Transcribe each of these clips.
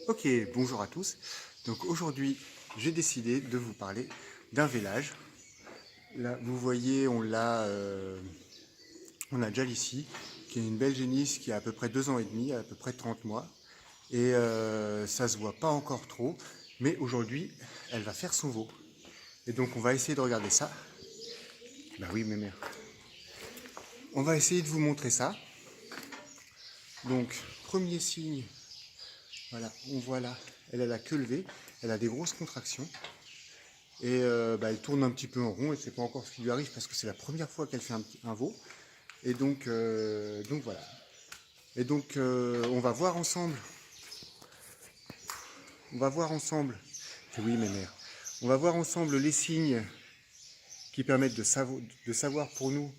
Ok, bonjour à tous. Donc aujourd'hui, j'ai décidé de vous parler d'un vélage. Là, vous voyez, on a Jal ici, qui est une belle génisse qui a à peu près 2 ans et demi, à peu près 30 mois. Et ça se voit pas encore trop, mais aujourd'hui, elle va faire son veau. Et donc on va essayer de regarder ça. Bah oui, mes mères. On va essayer de vous montrer ça. Donc, premier signe, voilà, on voit là, elle a la queue levée, elle a des grosses contractions. Et elle tourne un petit peu en rond et c'est pas encore ce qui lui arrive parce que c'est la première fois qu'elle fait un veau. Et donc voilà. Et donc on va voir ensemble, et oui mes mères, on va voir ensemble les signes qui permettent de savoir pour nous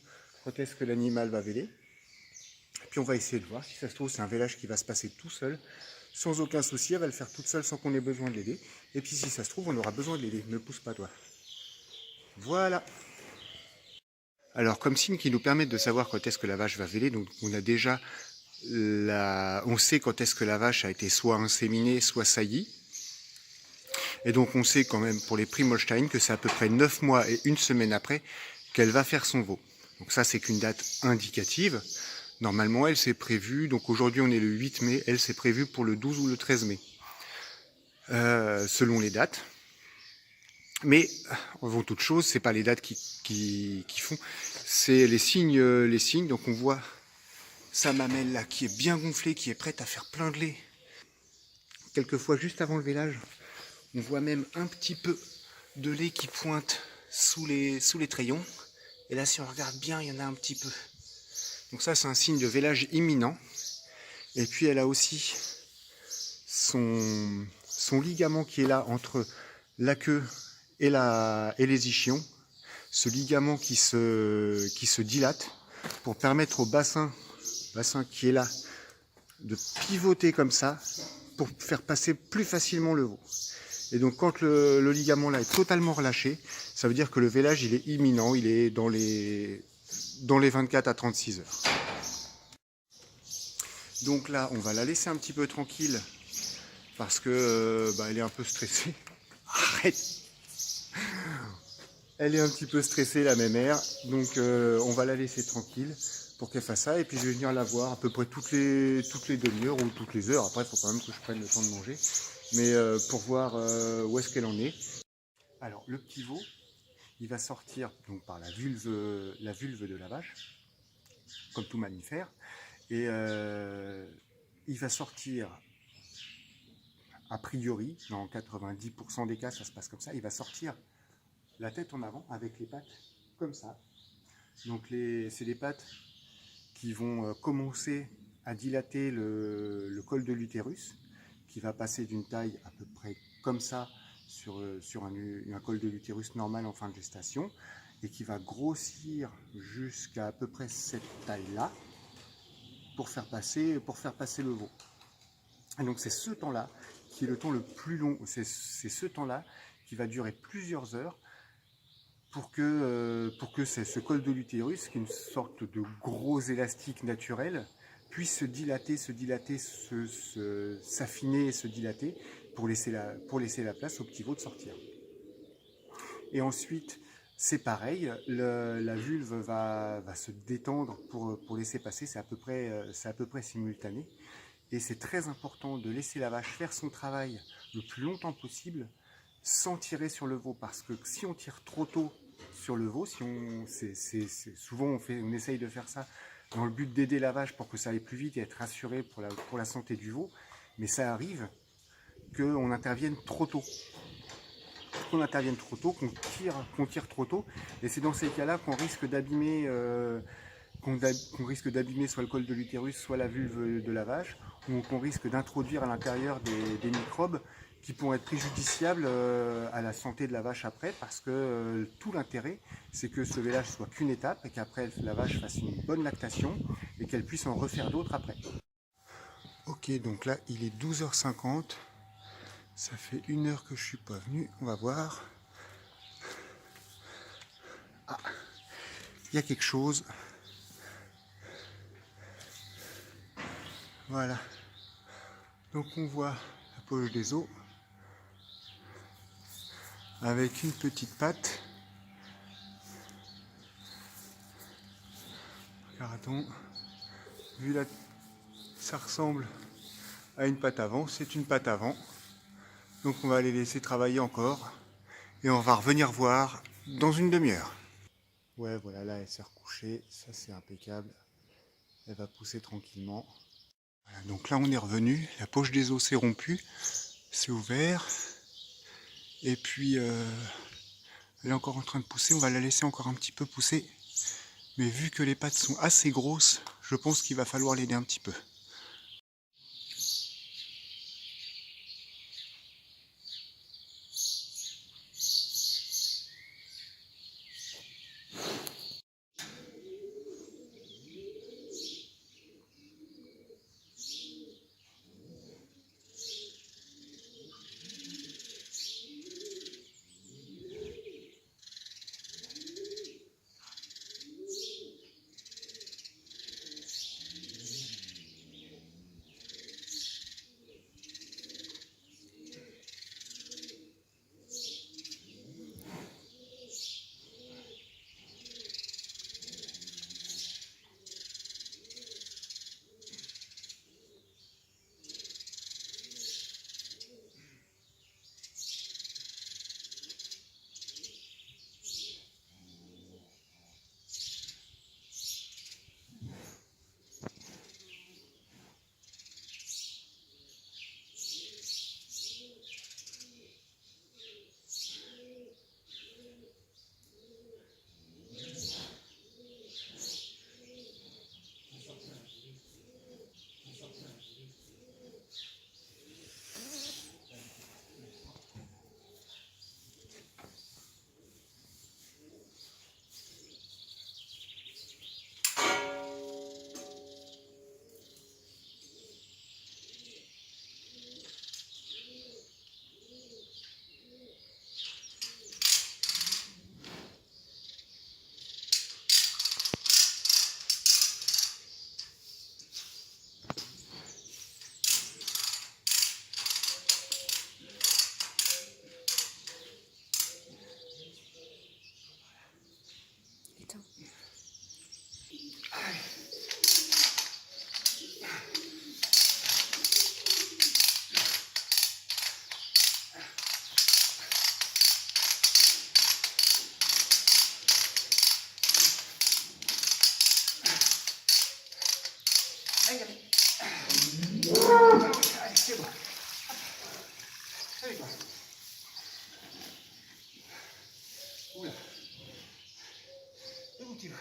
quand est-ce que l'animal va véler. Et puis on va essayer de voir, si ça se trouve c'est un vélage qui va se passer tout seul, sans aucun souci, elle va le faire toute seule sans qu'on ait besoin de l'aider. Et puis si ça se trouve on aura besoin de l'aider, ne pousse pas toi. Voilà. Alors, comme signe qui nous permettent de savoir quand est-ce que la vache va véler, donc on a déjà on sait quand est-ce que la vache a été soit inséminée, soit saillie. Et donc on sait quand même pour les prix Holstein que c'est à peu près 9 mois et 1 semaine après qu'elle va faire son veau. Donc ça c'est qu'une date indicative. Normalement elle s'est prévue, donc aujourd'hui on est le 8 mai, elle s'est prévue pour le 12 ou le 13 mai. Selon les dates. Mais avant toute chose, c'est pas les dates qui font, c'est les signes, les signes. Donc on voit sa mamelle là qui est bien gonflée, qui est prête à faire plein de lait. Quelquefois juste avant le vélage, on voit même un petit peu de lait qui pointe sous les trayons. Et là si on regarde bien, il y en a un petit peu. Donc ça c'est un signe de vélage imminent. Et puis elle a aussi son ligament qui est là entre la queue et les ischions. Ce ligament qui se dilate pour permettre au bassin qui est là de pivoter comme ça pour faire passer plus facilement le veau. Et donc quand le ligament là est totalement relâché, ça veut dire que le vélage il est imminent, il est dans les 24 à 36 heures. Donc là on va la laisser un petit peu tranquille parce que elle est un peu stressée. Arrête. Elle est un petit peu stressée la mémère, donc on va la laisser tranquille pour qu'elle fasse ça, et puis je vais venir la voir à peu près toutes les demi-heures ou toutes les heures. Après il faut quand même que je prenne le temps de manger, mais pour voir où est-ce qu'elle en est. Alors le petit veau, il va sortir donc par la vulve de la vache, comme tout mammifère, et il va sortir a priori, dans 90% des cas ça se passe comme ça, il va sortir la tête en avant avec les pattes comme ça. Donc c'est les pattes qui vont commencer à dilater le col de l'utérus, qui va passer d'une taille à peu près comme ça sur un col de l'utérus normal en fin de gestation, et qui va grossir jusqu'à peu près cette taille-là pour faire passer le veau. Et donc c'est ce temps-là qui est le temps le plus long, c'est ce temps-là qui va durer plusieurs heures pour que ce col de l'utérus, qui est une sorte de gros élastique naturel, puisse se dilater, s'affiner et se dilater pour laisser la place au petit veau de sortir. Et ensuite, c'est pareil, la vulve va se détendre pour laisser passer, c'est à peu près simultané. Et c'est très important de laisser la vache faire son travail le plus longtemps possible sans tirer sur le veau, parce que si on tire trop tôt sur le veau, souvent on essaye de faire ça dans le but d'aider la vache pour que ça aille plus vite et être rassuré pour la santé du veau, mais ça arrive qu'on intervienne trop tôt. Qu'on tire trop tôt, et c'est dans ces cas-là qu'on risque d'abîmer soit le col de l'utérus, soit la vulve de la vache, ou qu'on risque d'introduire à l'intérieur des microbes qui pourront être préjudiciables à la santé de la vache après, parce que tout l'intérêt, c'est que ce vélage soit qu'une étape, et qu'après la vache fasse une bonne lactation, et qu'elle puisse en refaire d'autres après. Ok, donc là il est 12h50, ça fait 1 heure que je suis pas venu, on va voir. Ah, il y a quelque chose. Voilà. Donc on voit à poche des os avec une petite patte. Regardons, vu là, ça ressemble à une patte avant, c'est une patte avant. Donc on va les laisser travailler encore et on va revenir voir dans une demi-heure. Ouais, voilà, là elle s'est recouchée, ça c'est impeccable. Elle va pousser tranquillement. Voilà, donc là on est revenu, la poche des os s'est rompue, c'est ouvert. Et puis elle est encore en train de pousser, on va la laisser encore un petit peu pousser. Mais vu que les pattes sont assez grosses, je pense qu'il va falloir l'aider un petit peu. Allez, c'est bon. Allez, toi. Oula. Et où tu vas?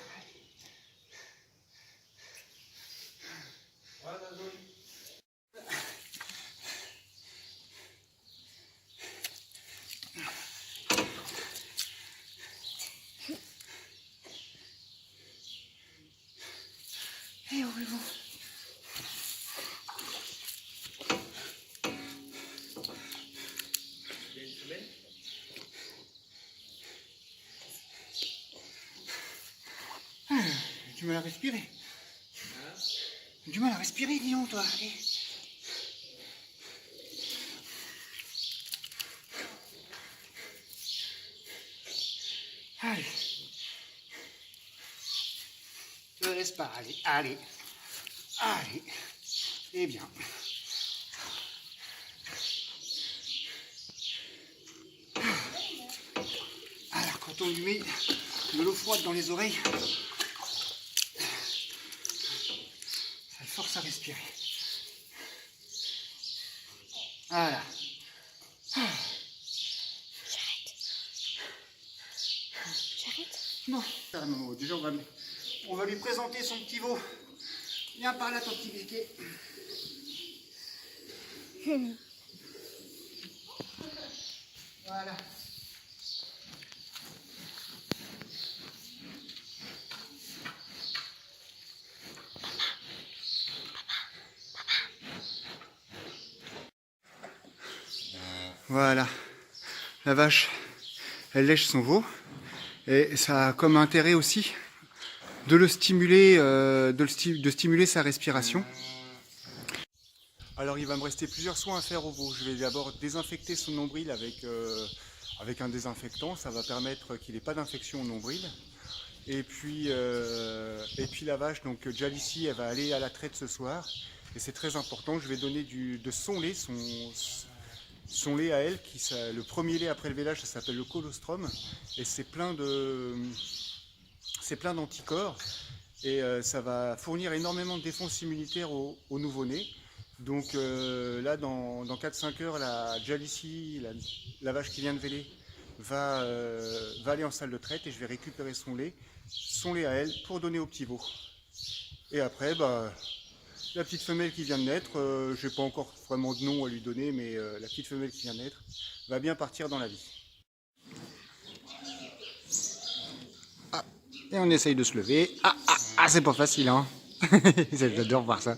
Et où est bon? Du mal à respirer. Du mal à respirer, dis donc, toi. Allez. Ne laisse pas, allez, allez. Allez. Eh bien. Alors, quand on lui met de l'eau froide dans les oreilles, ça le force à respirer. Voilà. J'arrête. Non. Déjà, on va lui présenter son petit veau. Viens par là, ton petit biquet. Voilà. Voilà, la vache, elle lèche son veau et ça a comme intérêt aussi de le stimuler, de stimuler sa respiration. Alors il va me rester plusieurs soins à faire au veau. Je vais d'abord désinfecter son nombril avec un désinfectant. Ça va permettre qu'il n'ait pas d'infection au nombril. Et puis la vache, donc Jalici, elle va aller à la traite ce soir. Et c'est très important, je vais donner de son lait, son lait à elle, le premier lait après le vélage, ça s'appelle le colostrum. Et c'est plein d'anticorps. Et ça va fournir énormément de défense immunitaire au nouveau-né. Donc là, dans 4-5 heures, la Jalici, la vache qui vient de véler, va aller en salle de traite et je vais récupérer son lait à elle pour donner au petit veau. Et après, la petite femelle qui vient de naître, je n'ai pas encore vraiment de nom à lui donner, mais la petite femelle qui vient de naître va bien partir dans la vie. Ah, et on essaye de se lever. C'est pas facile, hein. J'adore voir ça.